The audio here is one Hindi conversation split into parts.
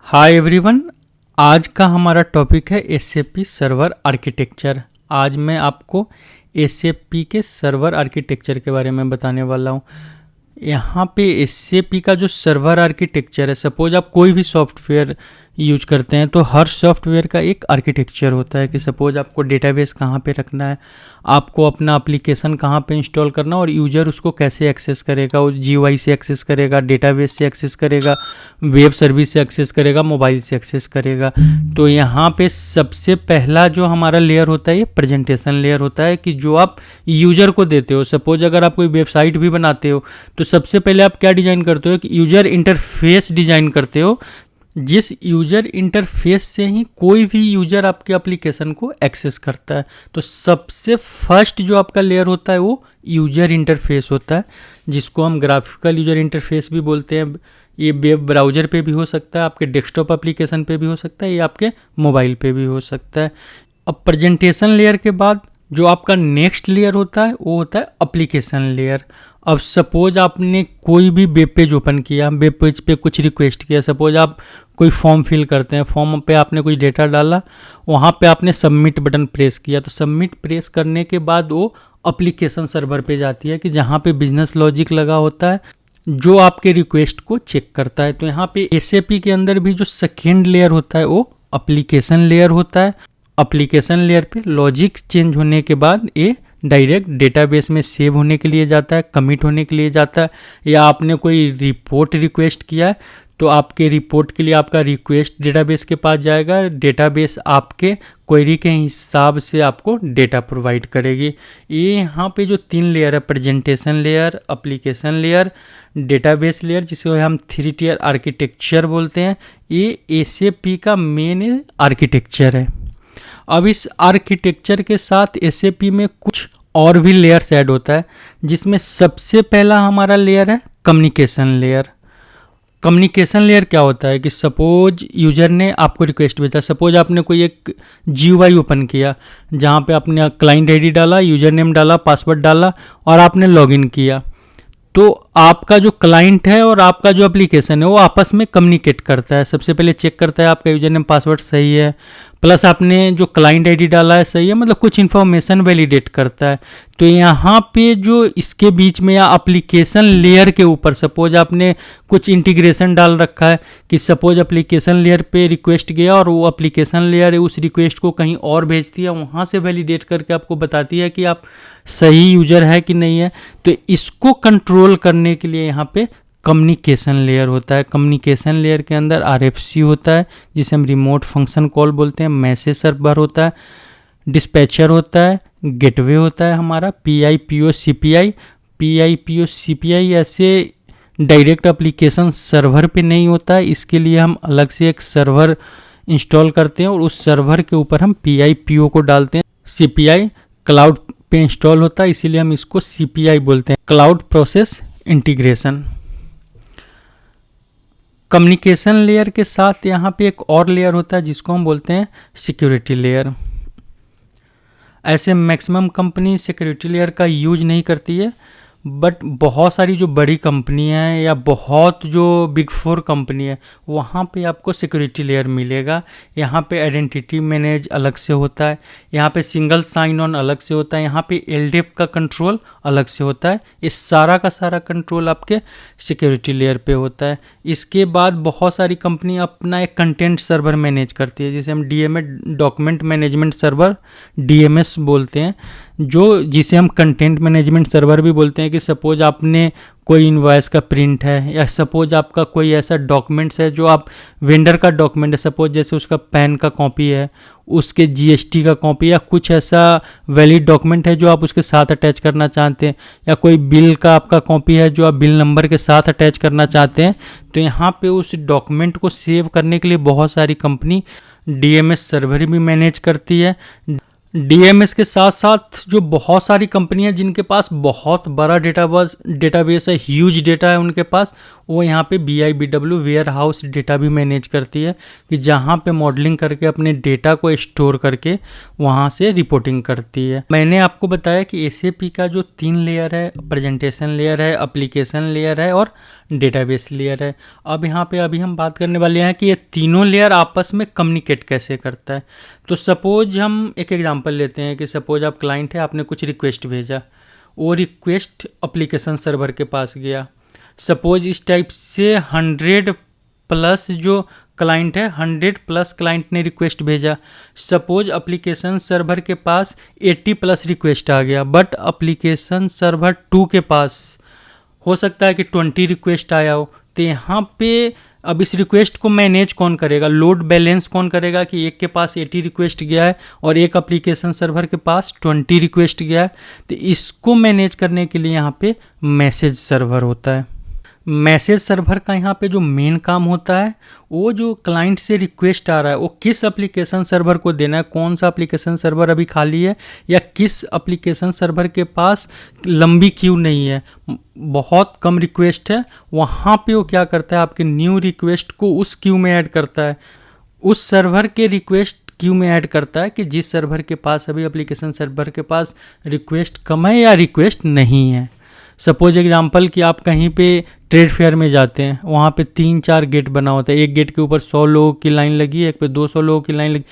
Hi everyone. आज का हमारा टॉपिक है एसएपी सर्वर आर्किटेक्चर। आज मैं आपको एसएपी के सर्वर आर्किटेक्चर के बारे में बताने वाला हूँ। यहाँ पे एसएपी का जो सर्वर आर्किटेक्चर है, सपोज आप कोई भी सॉफ्टवेयर यूज करते हैं तो हर सॉफ्टवेयर का एक आर्किटेक्चर होता है कि सपोज आपको डेटाबेस कहाँ पे रखना है, आपको अपना एप्लीकेशन कहाँ पे इंस्टॉल करना और यूज़र उसको कैसे एक्सेस करेगा। वो जीयूआई से एक्सेस करेगा, डेटाबेस से एक्सेस करेगा, वेब सर्विस से एक्सेस करेगा, मोबाइल से एक्सेस करेगा। तो यहाँ पे सबसे पहला जो हमारा लेयर होता है ये प्रेजेंटेशन लेयर होता है कि जो आप यूज़र को देते हो। सपोज अगर आप कोई वेबसाइट भी बनाते हो तो सबसे पहले आप क्या डिज़ाइन करते हो कि यूज़र इंटरफेस डिज़ाइन करते हो, जिस यूज़र इंटरफेस से ही कोई भी यूज़र आपके एप्लीकेशन को एक्सेस करता है। तो सबसे फर्स्ट जो आपका लेयर होता है वो यूज़र इंटरफेस होता है, जिसको हम ग्राफिकल यूज़र इंटरफेस भी बोलते हैं। ये वेब ब्राउज़र पे भी हो सकता है, आपके डेस्कटॉप एप्लीकेशन पे भी हो सकता है, ये आपके मोबाइल पे भी हो सकता है। अब प्रेजेंटेशन लेयर के बाद जो आपका नेक्स्ट लेयर होता है वो होता है एप्लीकेशन लेयर। अब सपोज आपने कोई भी वेब पेज ओपन किया, वेब पेज पे कुछ रिक्वेस्ट किया, सपोज आप कोई फॉर्म फिल करते हैं, फॉर्म पे आपने कोई डेटा डाला, वहाँ पे आपने सबमिट बटन प्रेस किया, तो सबमिट प्रेस करने के बाद वो एप्लीकेशन सर्वर पे जाती है कि जहाँ पे बिजनेस लॉजिक लगा होता है जो आपके रिक्वेस्ट को चेक करता है। तो यहाँ पे एसएपी के अंदर भी जो सेकेंड लेयर होता है वो एप्लीकेशन लेयर होता है। एप्लीकेशन लेयर पे लॉजिक चेंज होने के बाद ये डायरेक्ट डेटाबेस में सेव होने के लिए जाता है, कमिट होने के लिए जाता है, या आपने कोई रिपोर्ट रिक्वेस्ट किया है तो आपके रिपोर्ट के लिए आपका रिक्वेस्ट डेटाबेस के पास जाएगा, डेटाबेस आपके क्वेरी के हिसाब से आपको डेटा प्रोवाइड करेगी। ये यहाँ पे जो तीन लेयर है, presentation layer, application layer, database layer, जिसे हम 3 टियर आर्किटेक्चर बोलते हैं, ये एसएपी का मेन आर्किटेक्चर है। अब इस आर्किटेक्चर के साथ एसएपी में कुछ और भी लेयर्स ऐड होता है, जिसमें सबसे पहला हमारा लेयर है कम्युनिकेशन लेयर। कम्युनिकेशन लेयर क्या होता है कि सपोज यूजर ने आपको रिक्वेस्ट भेजा, सपोज आपने कोई एक जीयूआई ओपन किया जहाँ पे आपने क्लाइंट आईडी डाला, यूजर नेम डाला, पासवर्ड डाला और आपने लॉगिन किया। तो आपका जो क्लाइंट है और आपका जो एप्लीकेशन है वो आपस में कम्युनिकेट करता है। सबसे पहले चेक करता है आपका यूजर नेम पासवर्ड सही है, प्लस आपने जो क्लाइंट आईडी डाला है सही है, मतलब कुछ इन्फॉर्मेशन वैलिडेट करता है। तो यहाँ पे जो इसके बीच में या एप्लीकेशन लेयर के ऊपर सपोज आपने कुछ इंटीग्रेशन डाल रखा है कि सपोज एप्लीकेशन लेयर पे रिक्वेस्ट गया और वो एप्लीकेशन लेयर उस रिक्वेस्ट को कहीं और भेजती है, वहाँ से वैलिडेट करके आपको बताती है कि आप सही यूजर है कि नहीं है। तो इसको कंट्रोल करने के लिए यहाँ पे कम्युनिकेशन लेयर होता है। कम्युनिकेशन लेयर के अंदर आरएफसी होता है, जिसे हम रिमोट फंक्शन कॉल बोलते हैं, मैसेज सर्वर होता है, डिस्पैचर होता है, गेटवे होता है हमारा, पीआईपीओ सीपीआई। पीआईपीओ सीपीआई ऐसे डायरेक्ट एप्लीकेशन सर्वर पे नहीं होता है, इसके लिए हम अलग से एक सर्वर इंस्टॉल करते हैं और उस सर्वर के ऊपर हम पीआईपीओ को डालते हैं। सीपीआई क्लाउड पे इंस्टॉल होता है, इसीलिए हम इसको सीपीआई बोलते हैं, cloud process integration. Communication layer के साथ यहाँ पे एक और लेयर होता है जिसको हम बोलते हैं सिक्योरिटी लेयर। ऐसे मैक्सिमम कंपनी सिक्योरिटी लेयर का यूज नहीं करती है, बट बहुत सारी जो बड़ी कंपनी है या बहुत जो बिग 4 कंपनी है वहाँ पे आपको सिक्योरिटी लेयर मिलेगा। यहाँ पे आइडेंटिटी मैनेज अलग से होता है, यहाँ पे सिंगल साइन ऑन अलग से होता है, यहाँ पे एलडीएफ का कंट्रोल अलग से होता है। इस सारा का सारा कंट्रोल आपके सिक्योरिटी लेयर पे होता है। इसके बाद बहुत सारी कंपनी अपना एक कंटेंट सर्वर मैनेज करती है, जिसे हम DMs document management server DMs बोलते हैं, जिसे हम कंटेंट मैनेजमेंट सर्वर भी बोलते हैं। कि सपोज आपने कोई इनवॉइस का प्रिंट है या सपोज आपका कोई ऐसा डॉक्यूमेंट्स है जो आप वेंडर का डॉक्यूमेंट है, सपोज जैसे उसका पैन का कॉपी है, उसके जीएसटी का कॉपी, या कुछ ऐसा वैलिड डॉक्यूमेंट है जो आप उसके साथ अटैच करना चाहते हैं, या कोई बिल का आपका कॉपी है जो आप बिल नंबर के साथ अटैच करना चाहते हैं। तो यहाँ पे उस डॉक्यूमेंट को सेव करने के लिए बहुत सारी कंपनी डीएमएस सर्वर भी मैनेज करती है। डीएमएस के साथ साथ जो बहुत सारी कंपनियां जिनके पास बहुत बड़ा डेटाबेस है, ह्यूज डेटा है उनके पास, वो यहाँ पे BIBW वेयर हाउस डेटा भी मैनेज करती है, कि जहाँ पे मॉडलिंग करके अपने डेटा को स्टोर करके वहाँ से रिपोर्टिंग करती है। मैंने आपको बताया कि SAP का जो 3 लेयर है, प्रेजेंटेशन लेयर है, एप्लीकेशन लेयर है और डेटाबेस लेयर है। अब यहाँ पे अभी हम बात करने वाले हैं कि ये तीनों लेयर आपस में कम्युनिकेट कैसे करता है। तो सपोज हम एक एग्जांपल लेते हैं कि सपोज आप क्लाइंट है, आपने कुछ रिक्वेस्ट भेजा, वो रिक्वेस्ट एप्लीकेशन सर्वर के पास गया। सपोज इस टाइप से 100 प्लस जो क्लाइंट है, 100 प्लस क्लाइंट ने रिक्वेस्ट भेजा। सपोज एप्लीकेशन सर्वर के पास 80 प्लस रिक्वेस्ट आ गया, बट एप्लीकेशन सर्वर 2 के पास हो सकता है कि 20 रिक्वेस्ट आया हो। तो यहाँ पे अब इस रिक्वेस्ट को मैनेज कौन करेगा, लोड बैलेंस कौन करेगा कि एक के पास 80 रिक्वेस्ट गया है और एक एप्लीकेशन सर्वर के पास 20 रिक्वेस्ट गया है। तो इसको मैनेज करने के लिए यहाँ पे मैसेज सर्वर होता है। मैसेज सर्वर का यहाँ पे जो मेन काम होता है, वो जो क्लाइंट से रिक्वेस्ट आ रहा है वो किस एप्लीकेशन सर्वर को देना है, कौन सा एप्लीकेशन सर्वर अभी खाली है या किस एप्लीकेशन सर्वर के पास लंबी क्यू नहीं है, बहुत कम रिक्वेस्ट है, वहाँ पे वो क्या करता है, आपके न्यू रिक्वेस्ट को उस क्यू में ऐड करता है, उस सर्वर के रिक्वेस्ट क्यू में ऐड करता है कि जिस सर्वर के पास अभी एप्लीकेशन सर्वर के पास रिक्वेस्ट कम है या रिक्वेस्ट नहीं है। सपोज एग्जांपल कि आप कहीं पे ट्रेड फेयर में जाते हैं, वहाँ पे 3-4 गेट बना होता है, एक गेट के ऊपर 100 लोगों की लाइन लगी है, एक पे 200 लोगों की लाइन लगी,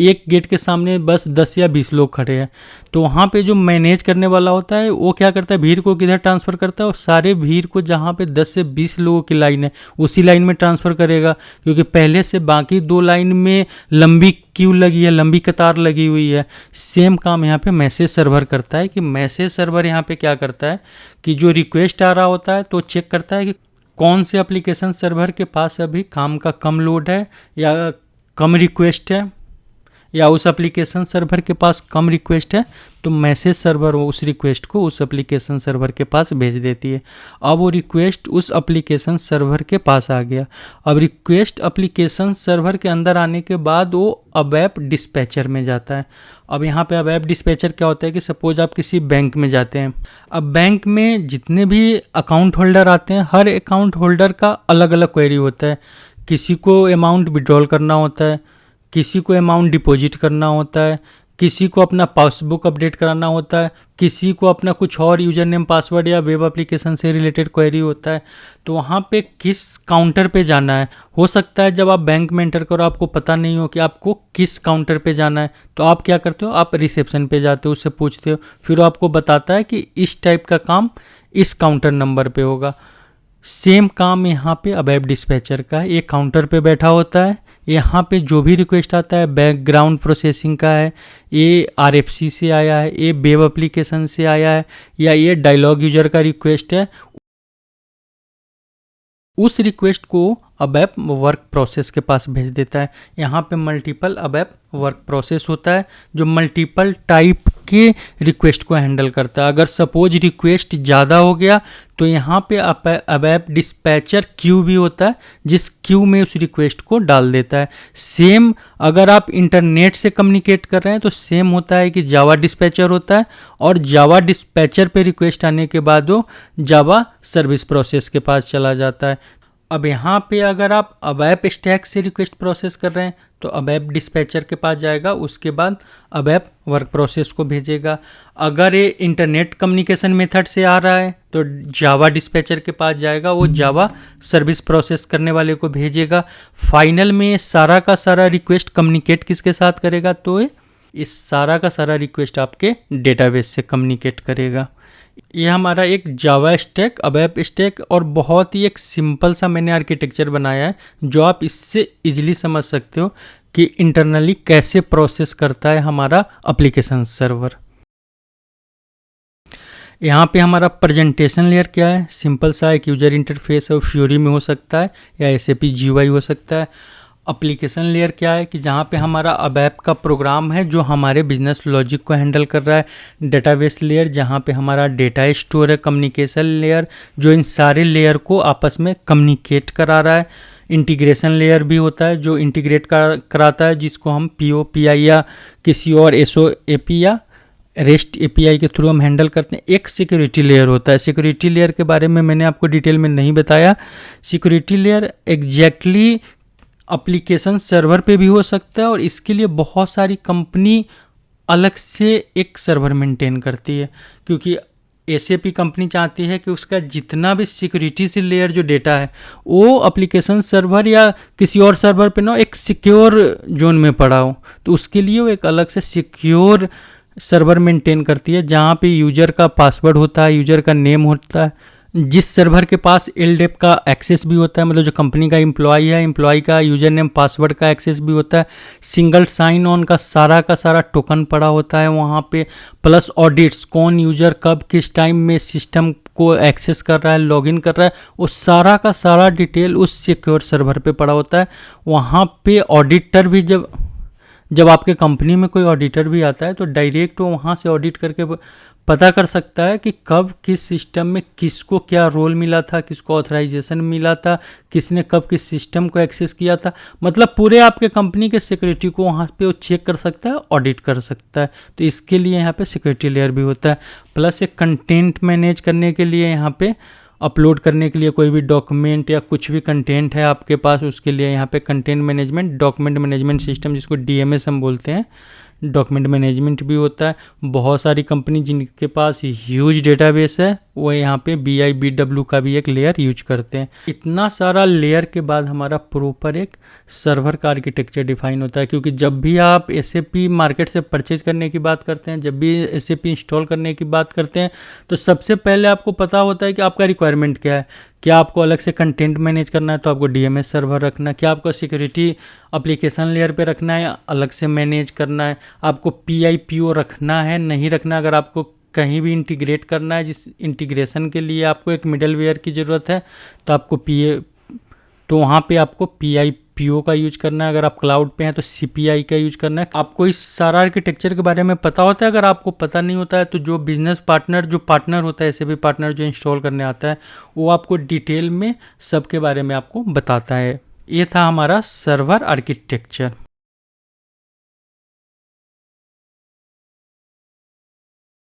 एक गेट के सामने बस 10 या 20 लोग खड़े हैं। तो वहाँ पे जो मैनेज करने वाला होता है वो क्या करता है, भीड़ को किधर ट्रांसफ़र करता है, और सारे भीड़ को जहाँ पे 10 से 20 लोगों की लाइन है उसी लाइन में ट्रांसफ़र करेगा, क्योंकि पहले से बाकी 2 लाइन में लंबी क्यू लगी है, लंबी कतार लगी हुई है। सेम काम यहाँ पे मैसेज सर्वर करता है कि मैसेज सर्वर यहाँ पे क्या करता है कि जो रिक्वेस्ट आ रहा होता है तो चेक करता है कि कौन से एप्लीकेशन सर्वर के पास अभी काम का कम लोड है या कम रिक्वेस्ट है, या उस एप्लीकेशन सर्वर के पास कम रिक्वेस्ट है, तो मैसेज सर्वर उस रिक्वेस्ट को उस एप्लीकेशन सर्वर के पास भेज देती है। अब वो रिक्वेस्ट उस एप्लीकेशन सर्वर के पास आ गया। अब रिक्वेस्ट एप्लीकेशन सर्वर के अंदर आने के बाद वो अबैप डिस्पैचर में जाता है। अब यहाँ पे अबैप डिस्पैचर क्या होता है कि सपोज आप किसी बैंक में जाते हैं, अब बैंक में जितने भी अकाउंट होल्डर आते हैं, हर अकाउंट होल्डर का अलग अलग क्वेरी होता है। किसी को अमाउंट विड्रॉल करना होता है, किसी को अमाउंट डिपॉजिट करना होता है, किसी को अपना पासबुक अपडेट कराना होता है, किसी को अपना कुछ और यूजर नेम पासवर्ड या वेब एप्लीकेशन से रिलेटेड क्वेरी होता है। तो वहाँ पे किस काउंटर पे जाना है, हो सकता है जब आप बैंक में एंटर करो आपको पता नहीं हो कि आपको किस काउंटर पे जाना है, तो आप क्या करते हो, आप रिसेप्शन पे जाते हो, उससे पूछते हो, फिर वो आपको बताता है कि इस टाइप का काम इस काउंटर नंबर पे होगा। सेम काम यहाँ पे अबैप डिस्पैचर का है, एक काउंटर पे बैठा होता है, यहाँ पे जो भी रिक्वेस्ट आता है बैकग्राउंड प्रोसेसिंग का है, ये RFC से आया है, ये वेब एप्लीकेशन से आया है, या ये डायलॉग यूजर का रिक्वेस्ट है, उस रिक्वेस्ट को अबैप वर्क प्रोसेस के पास भेज देता है। यहाँ पे मल्टीपल अबैप वर्क प्रोसेस होता है जो मल्टीपल टाइप के रिक्वेस्ट को हैंडल करता है। अगर सपोज रिक्वेस्ट ज़्यादा हो गया तो यहाँ पे अबैप डिस्पैचर क्यू भी होता है, जिस क्यू में उस रिक्वेस्ट को डाल देता है। सेम अगर आप इंटरनेट से कम्युनिकेट कर रहे हैं तो सेम होता है कि जावा डिस्पैचर होता है, और जावा डिस्पैचर पे रिक्वेस्ट आने के बाद वो जावा सर्विस प्रोसेस के पास चला जाता है। अब यहाँ पे अगर आप अबैप स्टैक से रिक्वेस्ट प्रोसेस कर रहे हैं तो अबैप डिस्पैचर के पास जाएगा, उसके बाद अबैप वर्क प्रोसेस को भेजेगा। अगर ये इंटरनेट कम्युनिकेशन मेथड से आ रहा है तो जावा डिस्पैचर के पास जाएगा, वो जावा सर्विस प्रोसेस करने वाले को भेजेगा। फाइनल में सारा का सारा रिक्वेस्ट कम्युनिकेट किसके साथ करेगा, तो इस सारा का सारा रिक्वेस्ट आपके डेटाबेस से कम्युनिकेट करेगा। ये हमारा एक जावा स्टैक, अबैप स्टैक, और बहुत ही एक सिंपल सा मैंने आर्किटेक्चर बनाया है जो आप इससे इजीली समझ सकते हो कि इंटरनली कैसे प्रोसेस करता है हमारा एप्लीकेशन सर्वर। यहाँ पे हमारा प्रेजेंटेशन लेयर क्या है, सिंपल सा एक यूजर इंटरफेस है, फ्यूरी में हो सकता है या SAP GUI हो सकता है। एप्लीकेशन लेयर क्या है कि जहाँ पे हमारा अबैप का प्रोग्राम है जो हमारे बिजनेस लॉजिक को हैंडल कर रहा है। डेटाबेस लेयर जहाँ पे हमारा डेटा स्टोर है। कम्युनिकेशन लेयर जो इन सारे लेयर को आपस में कम्युनिकेट करा रहा है। इंटीग्रेशन लेयर भी होता है जो इंटीग्रेट कराता है, जिसको हम POPI या किसी और SOAP या रेस्ट API के थ्रू हम हैंडल करते हैं। एक सिक्योरिटी लेयर होता है। सिक्योरिटी लेयर के बारे में मैंने आपको डिटेल में नहीं बताया। Security layer exactly application server पे भी हो सकता है, और इसके लिए बहुत सारी कंपनी अलग से एक सर्वर मेंटेन करती है, क्योंकि SAP कंपनी चाहती है कि उसका जितना भी सिक्योरिटी से लेयर जो डेटा है वो एप्लीकेशन सर्वर या किसी और सर्वर पे ना एक सिक्योर जोन में पड़ा हो। तो उसके लिए वो एक अलग से सिक्योर सर्वर मेंटेन करती है, जहाँ पे यूजर का पासवर्ड होता है, यूजर का नेम होता है, जिस सर्वर के पास LDAP का एक्सेस भी होता है, मतलब जो कंपनी का एम्प्लॉय है, एम्प्लॉय का यूजर नेम पासवर्ड का एक्सेस भी होता है, सिंगल साइन ऑन का सारा टोकन पड़ा होता है वहाँ पे, प्लस ऑडिट्स, कौन यूजर कब किस टाइम में सिस्टम को एक्सेस कर रहा है, लॉगिन कर रहा है, वो सारा का सारा डिटेल उस सिक्योर सर्वर पे पड़ा होता है। वहाँ पे ऑडिटर भी जब आपके कंपनी में कोई ऑडिटर भी आता है तो डायरेक्ट वो वहाँ से ऑडिट करके पता कर सकता है कि कब किस सिस्टम में किसको क्या रोल मिला था, किसको ऑथराइजेशन मिला था, किसने कब किस सिस्टम को एक्सेस किया था। मतलब पूरे आपके कंपनी के सिक्योरिटी को वहाँ पे वो चेक कर सकता है, ऑडिट कर सकता है। तो इसके लिए यहाँ पे सिक्योरिटी लेयर भी होता है। प्लस एक कंटेंट मैनेज करने के लिए, यहाँ पे अपलोड करने के लिए कोई भी डॉक्यूमेंट या कुछ भी कंटेंट है आपके पास, उसके लिए यहाँ पे content management, document management system, जिसको DMS हम बोलते हैं, डॉक्यूमेंट मैनेजमेंट भी होता है। बहुत सारी कंपनी जिनके पास ह्यूज डेटाबेस है वो यहाँ पे BIBW का भी एक लेयर यूज करते हैं। इतना सारा लेयर के बाद हमारा प्रॉपर एक सर्वर का आर्किटेक्चर डिफाइन होता है, क्योंकि जब भी आप SAP मार्केट से परचेज करने की बात करते हैं, जब भी SAP इंस्टॉल करने की बात करते हैं, तो सबसे पहले आपको पता होता है कि आपका रिक्वायरमेंट क्या है। क्या आपको अलग से कंटेंट मैनेज करना है तो आपको DMS सर्वर रखना है, क्या आपको सिक्योरिटी एप्लीकेशन लेयर पे रखना है, अलग से मैनेज करना है, आपको PIPO रखना है, नहीं रखना। अगर आपको कहीं भी इंटीग्रेट करना है, जिस इंटीग्रेशन के लिए आपको एक मिडलवेयर की ज़रूरत है, तो आपको तो वहाँ पे आपको PIPO का यूज करना है। अगर आप क्लाउड पे हैं तो CPI का यूज करना है। आपको इस सारा आर्किटेक्चर के बारे में पता होता है। अगर आपको पता नहीं होता है तो जो बिजनेस पार्टनर, जो पार्टनर होता है, SAP पार्टनर जो इंस्टॉल करने आता है, वो आपको डिटेल में सबके बारे में आपको बताता है। ये था हमारा सर्वर आर्किटेक्चर।